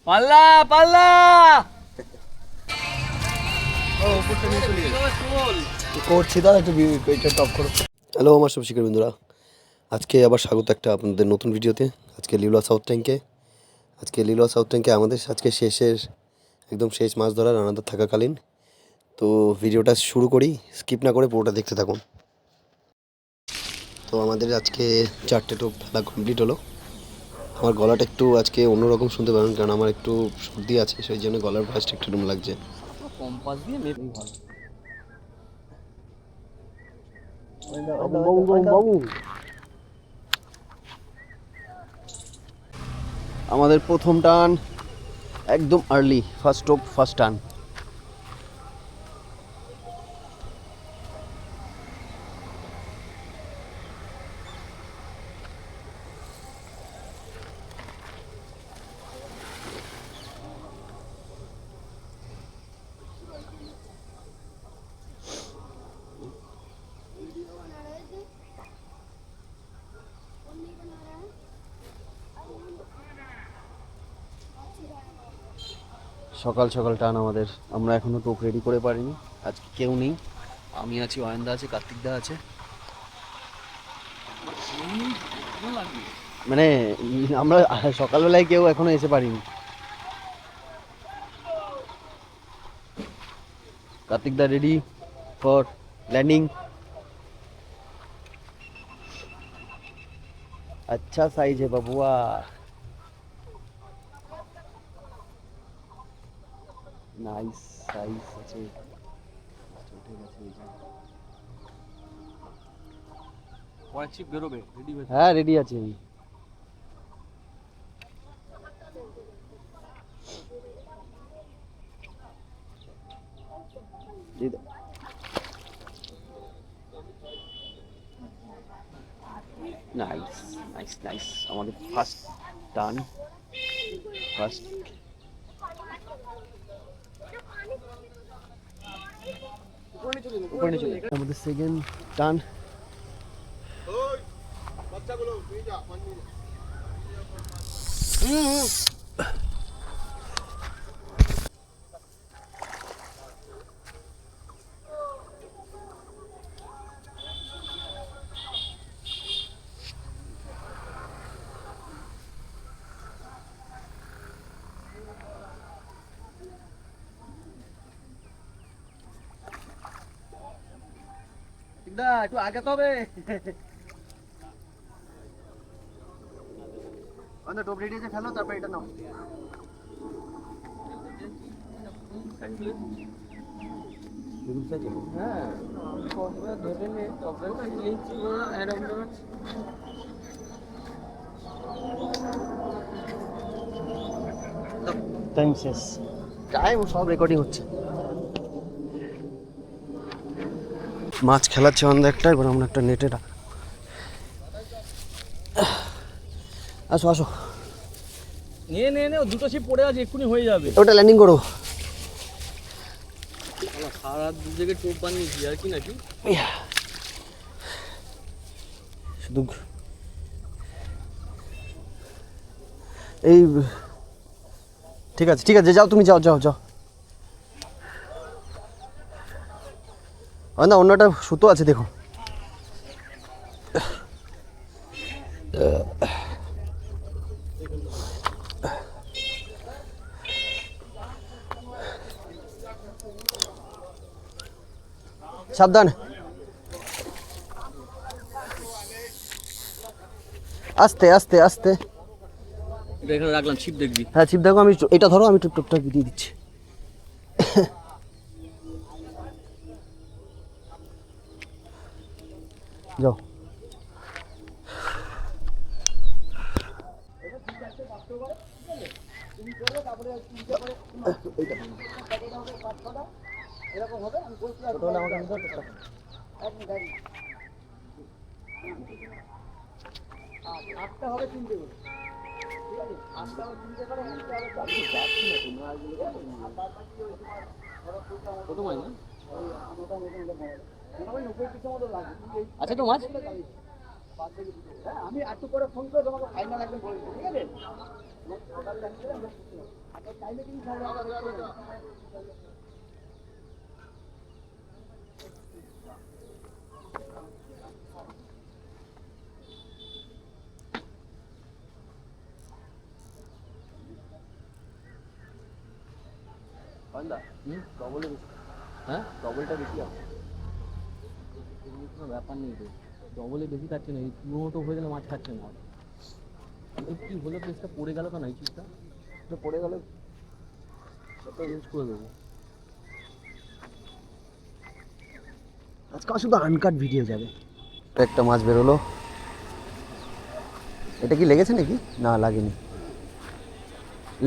পাল্লা পাল্লা করছি দাদা, একটু এটা টপ করো। হ্যালো আমার সব শিকার বন্ধুরা, আজকে আবার স্বাগত একটা আপনাদের নতুন ভিডিওতে। আজকে লিলুয়া সাউথ ট্যাঙ্কে আমাদের আজকে একদম শেষ মাছ ধরার আনন্দ থাকাকালীন। তো ভিডিওটা শুরু করি, স্কিপ না করে পুরোটা দেখতে থাকুন। তো আমাদের আজকে 4টে টোপ ফেলা কমপ্লিট হলো। আমার গলাটা একটু আজকে অন্যরকম শুনতে পারেন, কারণ আমার একটু সর্দি আছে, সেই জন্য গলার ভয়েসটা একটু রুম লাগছে। কম্পাস দিয়ে মেপেই ভালো। বাবু আমাদের প্রথম টান একদম আর্লি, ফার্স্ট টোপ ফার্স্ট টান। সকাল সকাল টান আমাদের, আমরা এখনো টোপ রেডি করে পারিনি। আজকে কেউ নেই, আমি আছি, অয়নদা আছে, কার্তিকদা আছে। মানে আমরা সকালবেলায় কেউ এখনো এসে পারিনি। কার্তিকদা রেডি ফর ল্যান্ডিং। अच्छा साइज है बबुआ। नाइस साइज আছে। পরে ছিপ বেরোবে, রেডি হয়ে হ্যাঁ রেডি আছে আমি। নাইস নাইস নাইস, আমাদের ফার্স্ট টান, ফার্স্ট। আমাদের সেকেন্ড টান। একটু আগে তো হবে। টোপ রেডি আছে, ফেলো, তারপর এটা নাও। হ্যাঁ ধরে নে, তবে টাইম শেষ, টাইম সব রেকর্ডিং হচ্ছে। মাছ খেলাচ্ছে অন্ধ একটা, এবার আমরা একটা নেটে আসো আসো, নিয়ে নে নে, দুটো ছিপ পড়ে আছে, এক্ষুনি হয়ে যাবে। ওটা ল্যান্ডিং করো। সারা দু জায়গায় টোপ বানিয়েছি আর কি নাকি। শুধু এই ঠিক আছে ঠিক আছে, যাও তুমি, যাও যাও যাও। না অন্যটা সুতো আছে দেখো। সাবধান, আস্তে আস্তে আস্তে। এখানে রাখলাম, ছিপ দেখবি। হ্যাঁ ছিপ দেখো, আমি এটা ধরো, আমি টুকটা দিয়ে দিচ্ছি। যাও। আছে তো মাছ। হ্যাঁ আমি একটু করে ফোন করে তোমাকে ফাইনাল একদম বলে দিচ্ছি, ঠিক আছে? টাইমে কিন্তু ডবলে বেশি, হ্যাঁ ডবলটা বেশি আছে, কোনো ব্যাপার নেই তো, ডবলে বেশি খাচ্ছে না, এই পুরো তো হয়ে গেলে মাছ খাচ্ছে না। কি হলো কেসটা, পড়ে গেল কেন এই চিজটা? পড়ে গেলে সেটা ইউজ করে দেবো। আজকে শুধু আনকাট ভিডিও যাবে। একটা মাছ বেরোলো, এটা কি লেগেছে নাকি? না লাগেনি,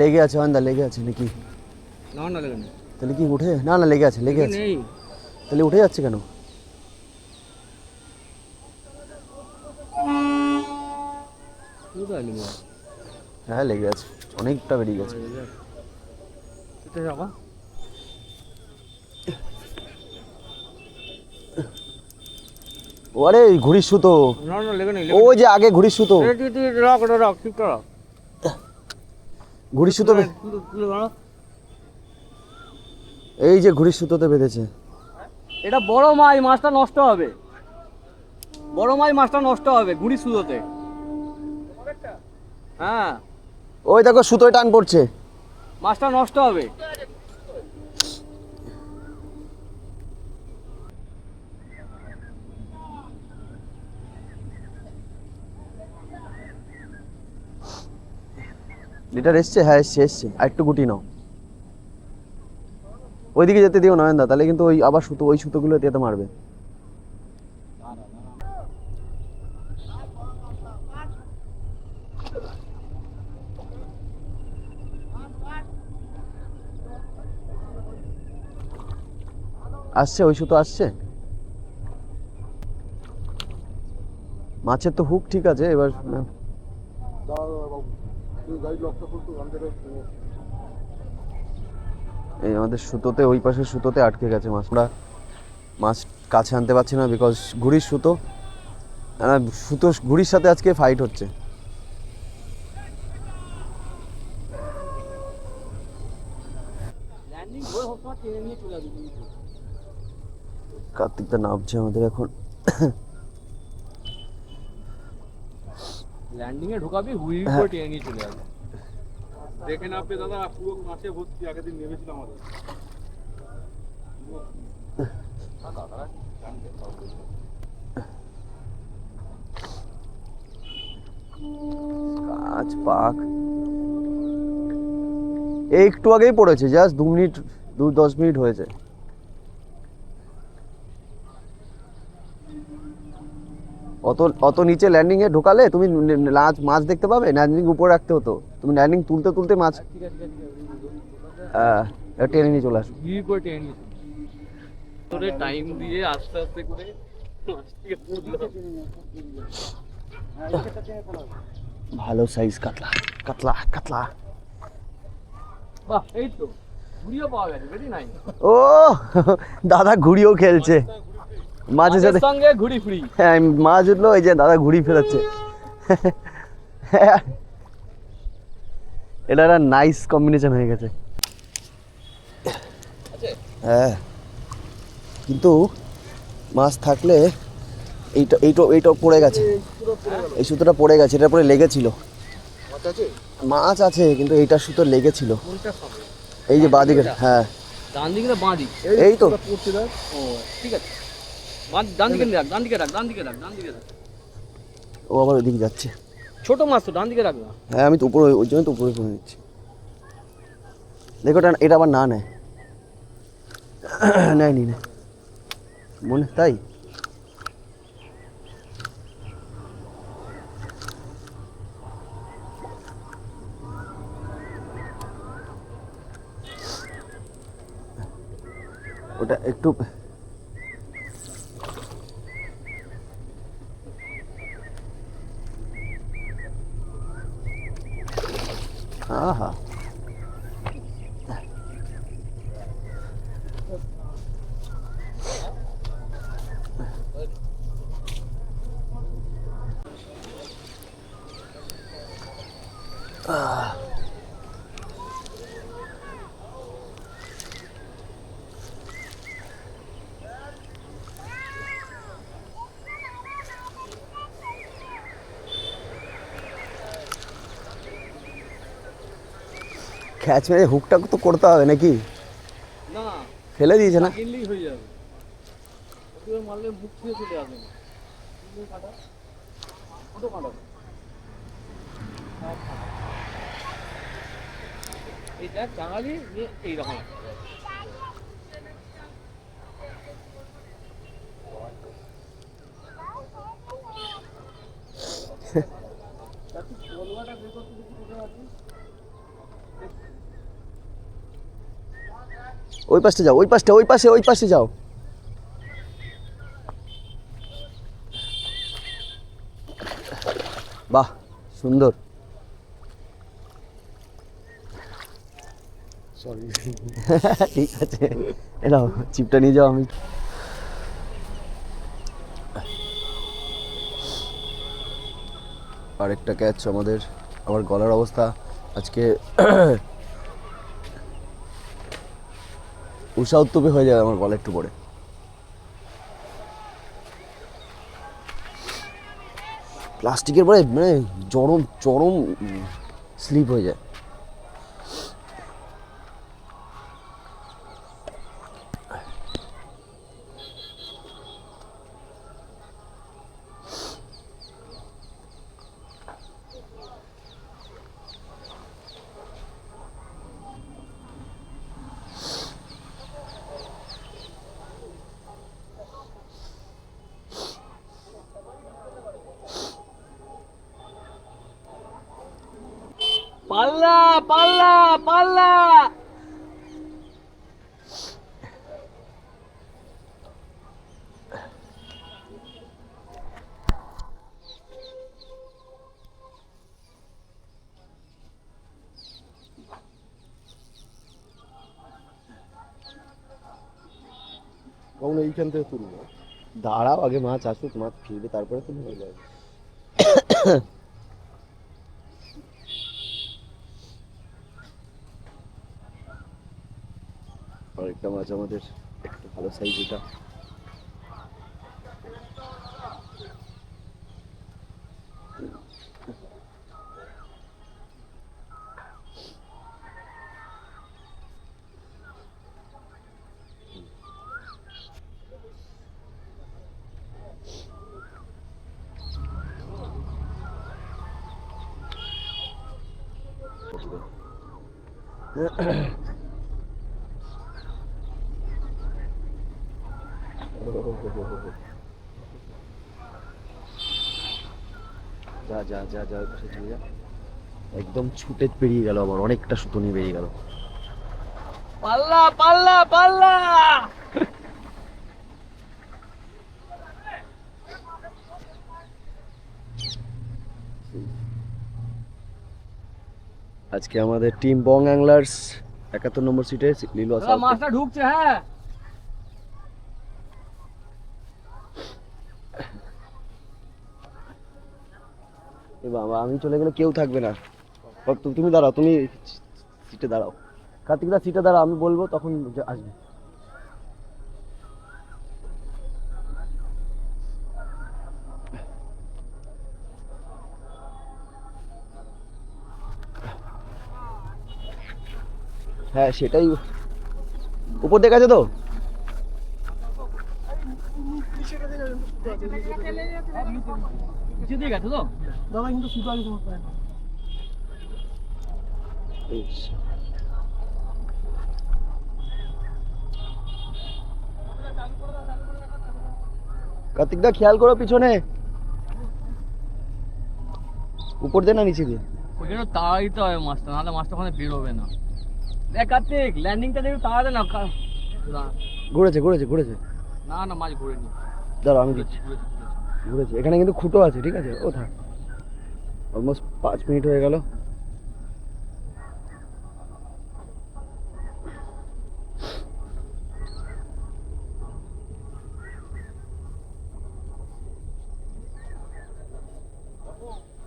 লেগে আছে অয়নদা, লেগে আছে নাকি? না না লেগে নেই, তাহলে কি উঠে? না না লেগে আছে, লেগে আছে। নেই তাহলে উঠে যাচ্ছে কেন? হ্যাঁ লেগে আছে, অনেকটা বেরিয়ে গেছে। আরে ঘুড়ির সুতো, না না লেগে নেই, ওই যে আগে ঘুড়ির সুতো, রাখ ওটা রাখ, ঠিক রাখ, ঘুড়ির সুতো এই যে ঘুড়ির সুতোতে বেঁধেছে। এটা বড় মাছ, মাছটা নষ্ট হবে, বড় মাছ মাছটা নষ্ট হবে ঘুড়ি সুতোতে। হ্যাঁ ওই দেখো সুতোয় টান পড়ছে, মাছটা নষ্ট হবে। লিটার এসছে? হ্যাঁ এসছে এসছে, আর একটু গুটি নাও, ওইদিকে যেতে দিও নয়নদা, তাহলে কিন্তু ওই আবার সুতো, ওই সুতোগুলো যেতে মারবে। আসছে ওই সুতো আসছে, মাছের তো হুক ঠিক আছে এবার। এই আমাদের সুতোতে, ওই পাশের সুতোতে আটকে গেছে মাছ, আমরা মাছ কাছে আনতে পারছি না বিকজ ঘুড়ির সুতো, সুতো ঘুড়ির সাথে আজকে ফাইট হচ্ছে। কার্তিকটা নামছে আমাদের এখন, ল্যান্ডিং এ ঢোকাবি, হুই করে টেনে নিয়ে চলে যাবে। দেখে না আপনি দাদা, পুরো মাছে ভর্তি, আগের দিন নেমেছিলাম আমাদের। কাঁচ পাক এই একটু আগেই পড়েছে, জাস্ট 2 মিনিট, 10 মিনিট হয়েছে। অত অত নিচে ল্যান্ডিং এ ঢোকালে তুমি মাছ দেখতে পাবে, ল্যান্ডিং উপরে রাখতে হতো, তুমি ল্যান্ডিং তুলতে তুলতে মাছ টেনে নিয়ে চলে আসো। হুই করে টেনে নিয়ে তোরে টাইম দিয়ে আস্তে আস্তে করে ভালো সাইজ কাতলা, কাতলা কাতলা। বাহ, এই তো ঘুরিও পাওয়া গেছে, ভেরি নাইস। ও দাদা ঘুড়িও খেলছে মাছের সাথে, সঙ্গে ঘুড়ি ফ্রি। হ্যাঁ মাছ উঠলো, এই যে দাদা ঘুড়ি ফেরাচ্ছে। এটা একটা নাইস কম্বিনেশন হয়ে গেছে। হ্যাঁ কিন্তু মাছ থাকলে এইটা এইটা এইটা পড়ে গেছে, এই সুতোটা পড়ে গেছে, এটার পরে লেগেছিল। মাছ আছে কিন্তু এইটা সুতো লেগেছিল, এই যে বাঁদিকে। হ্যাঁ ডান দিকে না বাঁ দিক? এই তো পড়ছে দেখ। ও ঠিক আছে, ডান দিকে রাখ, ডান দিকে রাখ, ডান দিকে রাখ, ডান দিকে রাখ। ও আবার ওইদিকে যাচ্ছে। ছোট মাছ তো ডান দিকে রাখ না। হ্যাঁ আমি তো উপরে, ওই জন্য তো উপরে করে নিচ্ছি। দেখো এটা আবার না নেয়, নেয়নি না মনে, তাই ওটা একটু আহা ক্যাচ মেরে হুকটা তো করতে হবে নাকি? না ফেলে দিয়েছে না? কিনলেই হয়ে যাবে, ওদের মারলে মুখ ছুঁয়ে চলে আসবে না। কিনলে কাটা ছোটো কাটা এই দেখ টাঙালি নিয়ে এইরকম কলকাতা বের করতে দেখি কোথায় আছে। ওই পাশে যাও, ওই পাশে, ওই পাশে, ওই পাশে যাও। বাহ, সুন্দর। সরি। ঠিক আছে, এলাও চিপটা নিয়ে যাও। আমি আরেকটা ক্যাচ আমাদের। আমার গলার অবস্থা আজকে উষা উত্তপে হয়ে যাবে আমার গলা একটু পরে। প্লাস্টিকের পরে মানে চরম চরম স্লিপ হয়ে যায়। পাল্লা পাল্লা পাল্লা কখন এইখান থেকে তুলবো? দাঁড়াও, আগে মাছ আসুক, মাছ ফিরবে তারপরে তুমি হয়ে যাবে। আরেকটা মাছ আমাদের একটু ভালো সাইজ এটা। যা যা যা যা, ওই পাশে চলে যা। একদম ছুটে বেরিয়ে গেল, আমার অনেকটা সুতো নিয়ে বেরিয়ে গেল। পাল্লা পাল্লা পাল্লা আজকে আমাদের টিম বং অ্যাংলার্স 71 নম্বর সিটে লিলুয়া দাদা সাউথে। মাছটা ঢুকছে। হ্যাঁ এ বাবা, আমি চলে গেলে কেউ থাকবে না। তুমি দাঁড়াও, তুমি সিটে দাঁড়াও। কার্তিকদা সিটে দাঁড়াও, আমি বলবো তখন আসবে। হ্যাঁ সেটাই, উপর দিকে আছে তো। কিছু দিয়ে গেছে তো দাদা কিন্তু সুতো আগে তোমার পায় না। কার্তিকদা খেয়াল করো পিছনে, উপর দিয়ে না নিচে দিয়ে। ওইখানে তাড়া দিতে হবে মাছটা, নাহলে মাছটা ওখানে বেরোবে না। দেখ কার্তিক ল্যান্ডিংটা দেখি তাড়া দে না ঘুরেছে ঘুরেছে ঘুরেছে। না না মাছ ঘুরেনি। দাঁড়াও আমি দিচ্ছি। ঘুরেছে, এখানে কিন্তু খুঁটো আছে, ঠিক আছে। ও থাক, অলমোস্ট 5 মিনিট হয়ে গেল।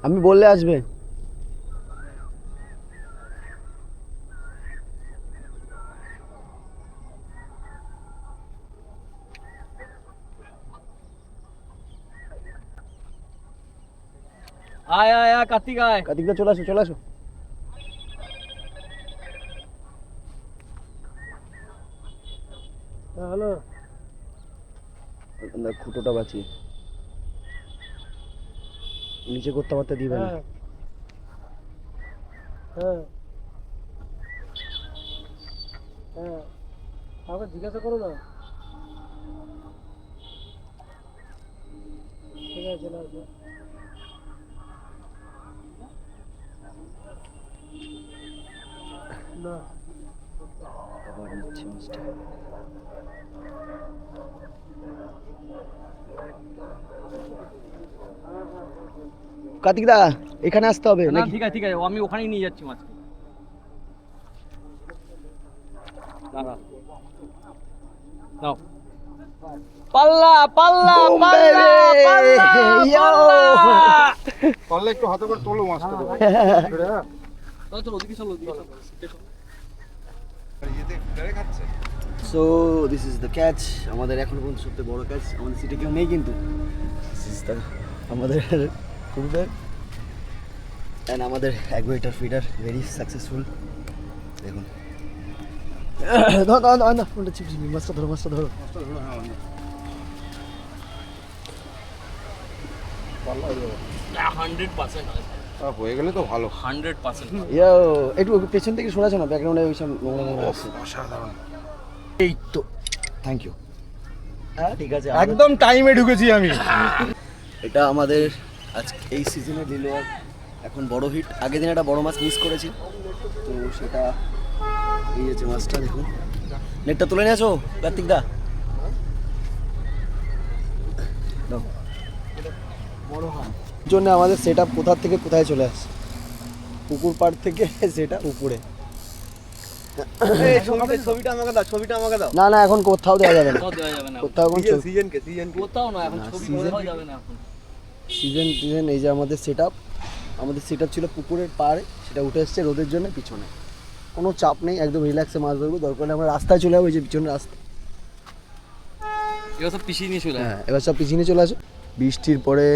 আমি বললে আসবে। আয় আয় আয় কার্তিক আয়। কার্তিকদা চলে আসো, চলে আসো। খুঁটোটা বাঁচিয়ে নিচে করতে পারতে দিবে না। হ্যাঁ হ্যাঁ আমাকে জিজ্ঞাসা করো না। ঠিক আছে চলে আসবে। না আবার নিচ্ছে মাছটা। কার্তিকদা এখানে আসতে হবে না নাকি? ঠিক আছে ঠিক আছে, আমি ওখানেই নিয়ে যাচ্ছি মাছকে। দাঁড়া নাও। পাল্লা পাল্লা Boom, পাল্লা baby! পাল্লা Yo! পাল্লা। পারলে একটু হাতে করে তোলো মাছটা তো। চলো চলো ওদিকে চলো ওদিকে চলো। So this is the catch. আমাদের এখন পর্যন্ত সবথেকে বড় ক্যাচ। আমাদের সিটে কেউ নেই কিন্তু দিস ইজ দ্য আমাদের ফুলব্যাগ অ্যান্ড আমাদের অ্যাগুয়েটার ফিডার ভেরি সাকসেসফুল। দেখুন ফোনটা চিপছি মাছটা ধরো মাছটা ধরো। হয়ে গেলে তো ভালো। 100%। ইয়ো একটু পেছন থেকে শোনাছো না, ব্যাকগ্রাউন্ডে ওই সব নোংরা নোংরা আসছে। অসাধারণ। এই তো থ্যাংক ইউ। হ্যাঁ ঠিক আছে। একদম টাইমে ঢুকেছি আমি। এটা আমাদের আজকে এই সিজনে দিল এখন বড় হিট। আগের দিন একটা বড় মাছ মিস করেছি, তো সেটা এই হচ্ছে মাছটা। দেখুন নেটটা তুলে নিয়ে আসো কার্তিক দা। জন্য আমাদের সেট আপ কোথা থেকে কোথায় চলে আসছে, পুকুর পাড় থেকে সেটা উপরে। ছবিটা আমাকে দাও, ছবিটা আমাকে দাও। না না এখন কোথাও দেওয়া যাবে না, কোথাও দেওয়া যাবে না, কোথাও এখন সিজনকে কোথাও না এখন, না, ছবি season- কোথাও যাবে না এখন। সিজন। এই যে আমাদের সেট আপ, আমাদের সেট আপ ছিল পুকুরের পাড়ে, সেটা উঠে এসছে রোদের জন্য পিছনে। কোনো চাপ নেই, একদম রিল্যাক্সে মাছ ধরবো। দরকার হলে আমরা রাস্তায় চলে যাবো, এই যে পিছনে রাস্তা। এবার সব পিছিয়ে নিয়ে চলে হ্যাঁ এবার সব পিছনে চলে আসো। বৃষ্টির পরে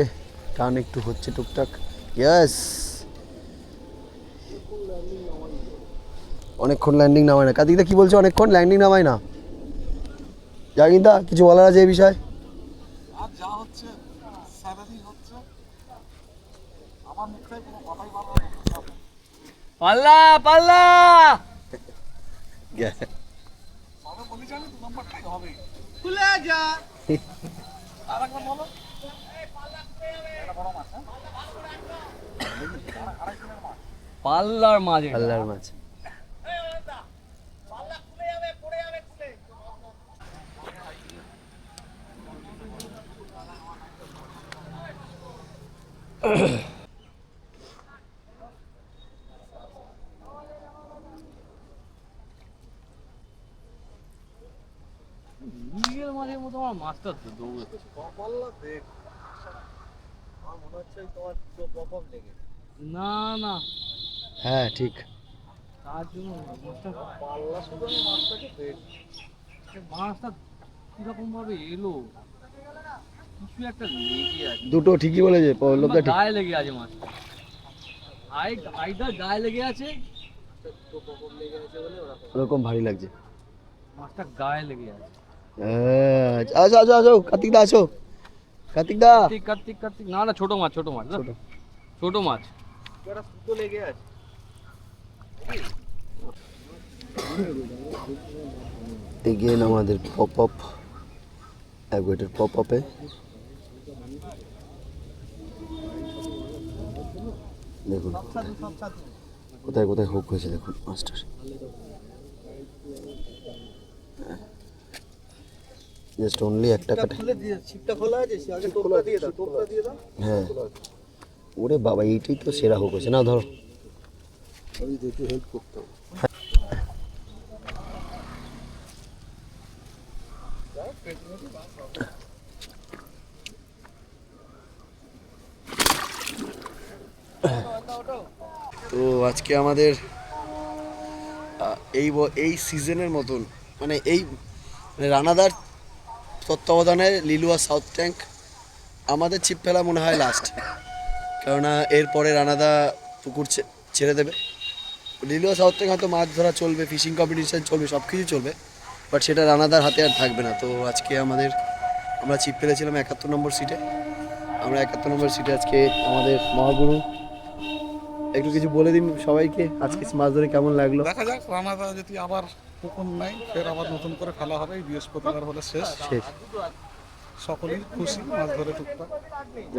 টান একটু হচ্ছে টুকটাক। ইয়েস, অনেকক্ষণ ল্যান্ডিং নামায় না। কাদিকদা কি বলছো, অনেকক্ষণ ল্যান্ডিং নামায় না? জাগিন্দা কিছু বলার আছে এই বিষয়ে? আর যা হচ্ছে স্যালারি হচ্ছে আমার মুখ থেকে কোনো কথাই বার হবে না। পাল্লা পাল্লা। আমি বলি জানি তো নাম্বারটাই হবে। খুলে যা। আরেকবার বলো। এটা বড় মাছ হ্যাঁ? পাল্লার মাছ এটা। আল্লাহর মাছ। মৃগেল মাছের মতো আমার মাছটা দৌড়াচ্ছে। পাল্লা দেখ। আমার মনে হচ্ছে তোমার পুরো পপ লেগে। না না, হ্যাঁ ঠিক। তার জন্য না, মাছটা পাল্লা শুধু আমি মাছটাকে দেখ। মাছটা কিরকম ভাবে এলো, কিছু একটা লেগে আছে। দুটো ঠিকই বলেছে পল্লবদা, ঠিক। গায়ে লেগে আছে মাছটা, আইটা গায়ে লেগে আছে, ওরকম ভারী লাগছে। মাছটা গায়ে লেগে আছে। হ্যাঁ, আসো আসো আসো কার্তিকদা, আসো কার্তিকদা। কার্তিক কার্তিক কার্তিক, না না ছোট মাছ ছোট মাছ না? ছোট। ছোট মাছ। একটা সুতো লেগে আছে। এগেন আমাদের পপ আপ, অ্যাগুয়েটার পপ আপে দেখুন কোথায় কোথায় হুক হয়েছে। দেখুন মাস্টার, জাস্ট অনলি একটা কাটা। খুলে দিয়ে ছিপটা খোলা আছে, সে আগে টোপটা দিয়ে দাও, টোপটা দিয়ে দাও। হ্যাঁ ওরে বাবা, এইটাই তো সেরা হুক হয়েছে। না ধরো, আমি যেতে হেল্প করতাম। তো আজকে আমাদের এই সিজনের মতন মানে এই রানাদার তত্ত্বাবধানে লিলুয়া সাউথ ট্যাঙ্ক আমাদের ছিপ ফেলা মনে হয় লাস্ট। কেননা এরপরে রানাদা পুকুর ছেড়ে দেবে। লিলুয়া সাউথ ট্যাঙ্ক হয়তো মাছ ধরা চলবে, ফিশিং কম্পিটিশান চলবে, সব কিছু চলবে, বাট সেটা রানাদার হাতে আর থাকবে না। তো আজকে আমাদের আমরা ছিপ পেরেছিলাম 71 নম্বর সিটে। আমরা 71 নম্বর সিটে আজকে আমাদের মহাগুরু, একটু কিছু বলে দিন সবাইকে, আজকে মাছ ধরে কেমন লাগলো? দেখা যাক রানাদা যদি আবার পুকুর নাই, ফের আবার নতুন করে খেলা হবে। এই বৃহস্পতিবার হলে শেষ। শেষ। সকলেই খুশি মাছ ধরে টুকটাক,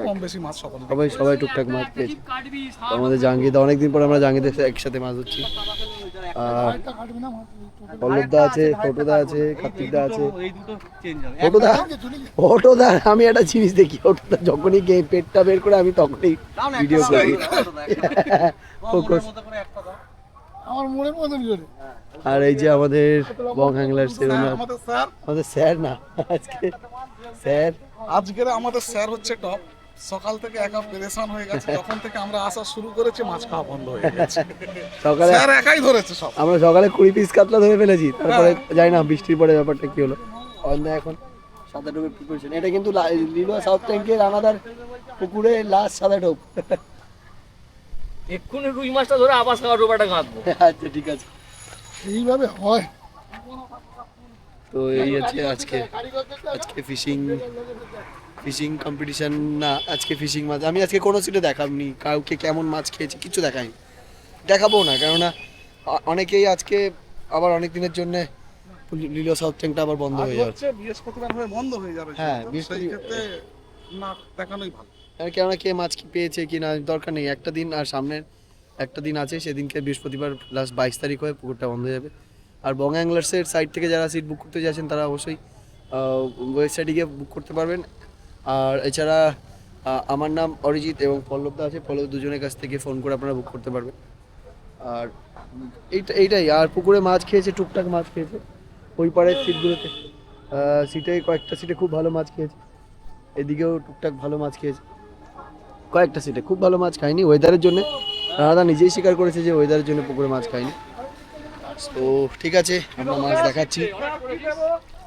কম বেশি মাছ সকলে। সবাই টুকটাক মাছ পেয়েছে। তো আমাদের জাঙ্গিদা, অনেকদিন পর আমরা জাঙ্গিদের একসাথে মাছ ধরছি। আর পল্লবদা আছে, ছোটদা আছে, কার্তিকদা আছে। ছোটদা আমি একটা জিনিস দেখি, ছোটদা যখনই পেটটা বের করে আমি তখনই ভিডিও করি। ফোকাস। আমার মনের মতন করে। আর এই যে আমাদের বং হ্যাংলার্স এর আমাদের স্যার, আমাদের স্যার না আজকে স্যার, আজকের আমাদের স্যার হচ্ছে টপ। সকাল থেকে একা পেরেশান হয়ে গেছে, যখন থেকে আমরা আসা শুরু করেছি মাছ খাওয়া বন্ধ হয়ে গেছে। সকালে স্যার একাই ধরেছে সব। আমরা সকালে 20 পিস কাতলা ধরে ফেলেছি, তারপরে জানি না বৃষ্টির পরে ব্যাপারটা কি হলো। অন্য এখন সাদা টোপের প্রিপারেশন, এটা কিন্তু লিলুয়া সাউথ ট্যাঙ্কের রানাদার পুকুরে লাস্ট সাদা টোপ। এক্ষুনি রুই মাছটা ধরে আবার খাওয়া ডোবাটা গাঁথবো। আচ্ছা ঠিক আছে, এইভাবে হয়। তো এই আছে আজকে ফিশিং কম্পিটিশন না, আজকে ফিশিং মাছ আমি আজকে কোনো সিটে দেখাবনি, কাউকে কেমন মাছ খেয়েছি কিছু দেখাইনি, দেখাবো না। কেননা অনেকেই আজকে আবার অনেক দিনের জন্য লিলুয়া সাউথ ট্যাঙ্কটা আবার বন্ধ হয়ে যাবে। হচ্ছে বৃহস্পতিবার হয়ে বন্ধ হয়ে যাবে। হ্যাঁ, সেই বৃহস্পতি- ক্ষেত্রে না দেখানোই ভালো। আর কেননা কে মাছ কি পেয়েছে কি না দরকার নেই, একটা দিন আর সামনের একটা দিন আছে, সেদিনকে বৃহস্পতিবার লাস্ট 22 তারিখ হয়ে পুকুরটা বন্ধ হয়ে যাবে। আর বং অ্যাংলার্সের সাইড থেকে যারা সিট বুক করতে যাচ্ছেন তারা অবশ্যই ওয়েবসাইটে গিয়ে বুক করতে পারবেন। আর এছাড়া আমার নাম অরিজিৎ এবং পল্লবদা আছে, পল্লব দুজনের কাছ থেকে ফোন করে আপনারা বুক করতে পারবেন। আর এইটাই। আর পুকুরে মাছ খেয়েছে, টুকটাক মাছ খেয়েছে ওই পাড়ের সিটগুলোতে, সিটে কয়েকটা সিটে খুব ভালো মাছ খেয়েছে, এদিকেও টুকটাক ভালো মাছ খেয়েছে, কয়েকটা সিটে খুব ভালো মাছ খায়নি ওয়েদারের জন্য। রানাদা নিজেই স্বীকার করেছে যে ওয়েদারের জন্য পুকুরে মাছ খায়নি। তো ঠিক আছে, আমরা মাছ দেখাচ্ছি,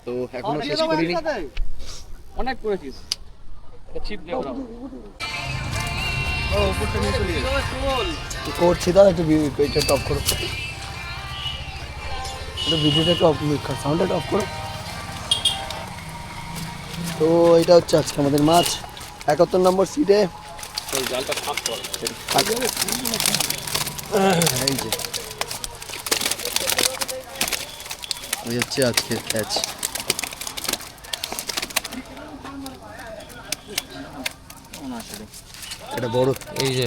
তো এখনো শেষ করিনি। অনেক করেছিস ছিপ দিয়ে ওরা। করছি দাদা, একটু এটা টপ করো, একটু ভিডিওটা টপ, সাউন্ডটা অফ করো। তো এটা হচ্ছে আজকে আমাদের মাছ 71 নম্বর সিটে। জালটা ফাঁক কর। এই যে ওই হচ্ছে আজকের ক্যাচ। এটা বড়, এই যে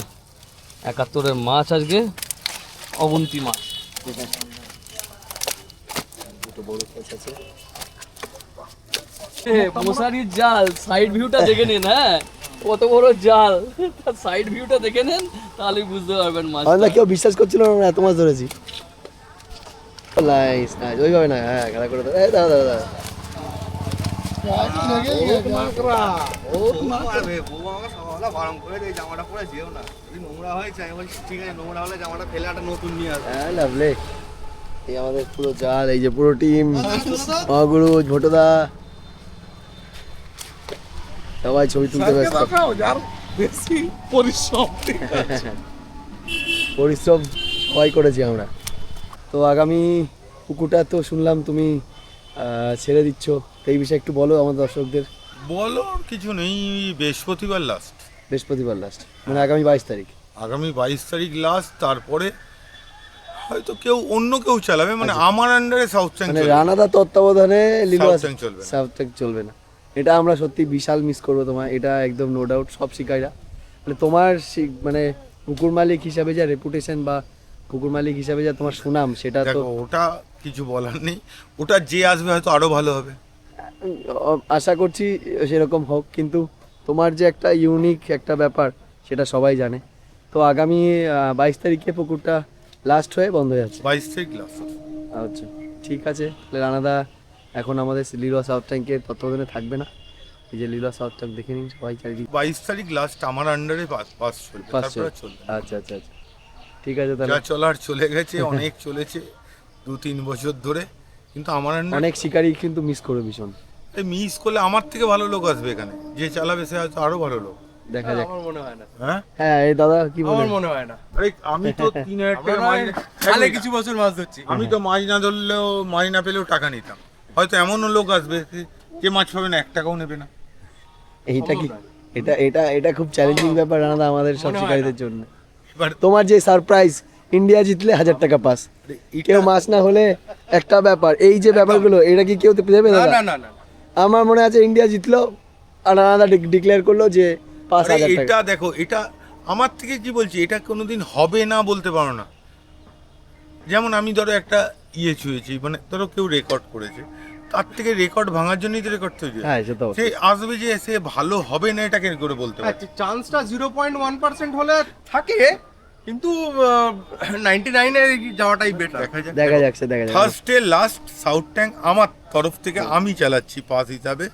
71-এর মাছ আজকে অগুন্তি মাছ। দুটো বড় ক্যাচ আছে। মশারির জাল সাইড ভিউটা দেখে নিন। হ্যাঁ, কত বড় জাল, তার সাইড ভিউটা দেখে নেন, তাহলে বুঝতে পারবেন মাছ। আমরা কেউ বিশ্বাস করছিল না আমরা এত মাছ ধরেছি। নাইস নাইস, ওইভাবে না, হ্যাঁ খেলা করে দাও। এই দাদা দাদা হ্যাঁ লাভলে। এই আমাদের পুরো জাল, এই যে পুরো টিম, মহাগুরু, ঝোটদা, সবাই ছবি তুলতে ব্যস্ত। দেখাও যার বেশি পরিশ্রম। ঠিক আছে। পরিশ্রম সবাই করেছি আমরা। তো আগামী পুকুরটা তো শুনলাম তুমি ছেড়ে দিচ্ছ, তো এই বিষয়ে একটু বলো আমার দর্শকদের। বলো, কিছু নেই, বৃহস্পতিবার লাস্ট, বৃহস্পতিবার লাস্ট, মানে আগামী 22 তারিখ। আগামী 22 তারিখ লাস্ট। তারপরে হয়তো অন্য কেউ চালাবে, মানে আমার আন্ডারে সাউথ ট্যাঙ্ক মানে চলবে। রানাদা তত্ত্বাবধানে লিলুয়া South Tank চলবে না। সাউথ ট্যাঙ্ক চলবে না। এটা আমরা সত্যি বিশাল মিস করবো তোমার, এটা একদম নো ডাউট। সব শিকারীরা মানে তোমার মানে পুকুর মালিক হিসাবে যা রেপুটেশন বা পুকুর মালিক হিসাবে যা তোমার সুনাম, সেটা তো দেখো, ওটা কিছু বলার নেই, ওটা যে আসবে হয়তো আরো ভালো হবে। আশা করছি সেরকম হোক, কিন্তু তোমার যে একটা ইউনিক একটা ব্যাপার সেটা সবাই জানে। তো আগামী 22 তারিখে পুকুরটা লাস্ট হয়ে বন্ধ হয়ে যাচ্ছে। 22 তারিখ লাস্ট। আচ্ছা ঠিক আছে, তাহলে রানাদা এখন আমাদের লিলুয়া সাউথ ট্যাঙ্কের তত্ত্বাবধানে থাকবে না। এই যে লিলুয়া সাউথ ট্যাঙ্ক দেখে নিন সবাই চারিদিকে 22 তারিখ লাস্ট আমার আন্ডারে পাস চলবে, পাস তারপরে আর চলবে না। আচ্ছা আচ্ছা আচ্ছা ঠিক আছে, যা তাহলে চলার চলে গেছে, অনেক চলেছে 2-3 বছর ধরে, কিন্তু আমার আন্ডারে অনেক শিকারী কিন্তু মিস করবে ভীষণ। মিস করলে আমার থেকে ভালো লোক আসবে এখানে, যে চালাবে সে হয়তো আরো ভালো লোক। দেখা যাক। আমার মনে হয় না। হ্যাঁ, হ্যাঁ এই দাদা কি বলে? আমার মনে হয় না। আরে আমি তো 3000 টাকা তাহলে কিছু বছর মাছ ধরছি। আমি তো মাছ না ধরলেও, মাছ না পেলেও টাকা নিতাম। হয়তো এমনও লোক আসবে যে মাছ পাবে না 1 টাকাও নেবে না। এইটা কি এটা এটা এটা খুব চ্যালেঞ্জিং ব্যাপার রানাদা আমাদের সব শিকারীদের জন্য। এবার তোমার যে সারপ্রাইজ, ইন্ডিয়া জিতলে 1000 টাকা পাস, কেউ মাছ না হলে একটা ব্যাপার, এই যে ব্যাপারগুলো এটা কি কেউ দেবে না দাদা? না না না আমার মনে আছে ইন্ডিয়া জিতলো আর রানাদা ডিক্লেয়ার করলো যে 5000 টাকা। এটা দেখো, এটা আমার থেকে কি বলছি, এটা কোনোদিন হবে না বলতে পারো না। যেমন আমি ধরো একটা ছুঁয়েছি, মানে ধরো কেউ রেকর্ড করেছে, তার থেকে রেকর্ড ভাঙার জন্যই তো রেকর্ড তৈরি হয়। হ্যাঁ সেটা তো সে আসবে যে সে ভালো হবে না এটাকে করে বলতে পারে। আচ্ছা, চান্সটা 0.1% হলে থাকে, কিন্তু 99 এ যাওয়াটাই বেটার। দেখা যাচ্ছে দেখা যাচ্ছে। ফার্স্টে লাস্ট সাউথ ট্যাঙ্ক আমার তরফ থেকে আমি চালাচ্ছি পাস হিসাবে,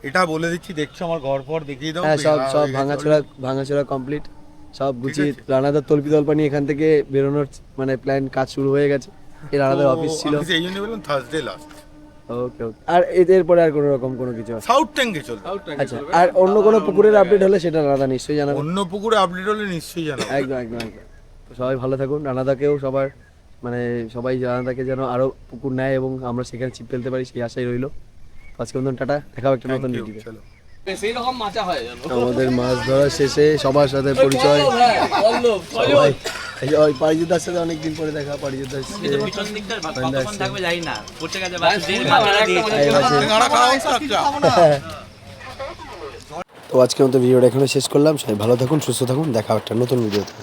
এটা বলে দিচ্ছি। দেখছো আমার ঘর পর দেখিয়ে দাও। হ্যাঁ সব হয়ে সব গেছে ভাঙাচোরা কমপ্লিট, সব গুছিয়ে আছে। রানাদার তল্পি তল্পা নিয়ে এখান থেকে বেরোনোর মানে প্ল্যান, কাজ শুরু হয়ে গেছে। এই রানাদার তো অফিস ছিল। আমি সেই জন্য বললাম থার্সডে লাস্ট ওকে ওকে। আর এদের পরে আর কোনো রকম কোনো কিছু আছে? সাউথ ট্যাঙ্কে চলবে। আচ্ছা, আর অন্য কোনো পুকুরের আপডেট হলে সেটা রানাদা নিশ্চয়ই জানাবে। অন্য পুকুরে আপডেট হলে নিশ্চয়ই জানাবো। একদম একদম একদম। তো সবাই ভালো থাকুন, রানাদাকেও সবার মানে সবাই রানাদাকে যেন আরো পুকুর নেয় এবং আমরা সেখানে ছিপ ফেলতে পারি সেই আশাই রইলো। আজকে মতন টাটা, দেখা হবে একটা নতুন Thank you, ভিডিও। চলো। সেই রকম মাচা হয় জানো। আমাদের মাছ ধরা শেষে সবার সাথে পরিচয়। সবাই এই যে ওই পারিজিতার সাথে অনেকদিন পরে দেখা, পারিজিতার পিছন দিকটা friend কতক্ষণ আসছে। থাকবে জানি না, পড়তে গেছে বাসুদের মাথাটা দিয়েছে। এই মাসে। তো আজকে মতো ভিডিওটা এখানে শেষ করলাম। সবাই ভালো থাকুন, সুস্থ থাকুন, দেখা হবে একটা নতুন ভিডিওতে।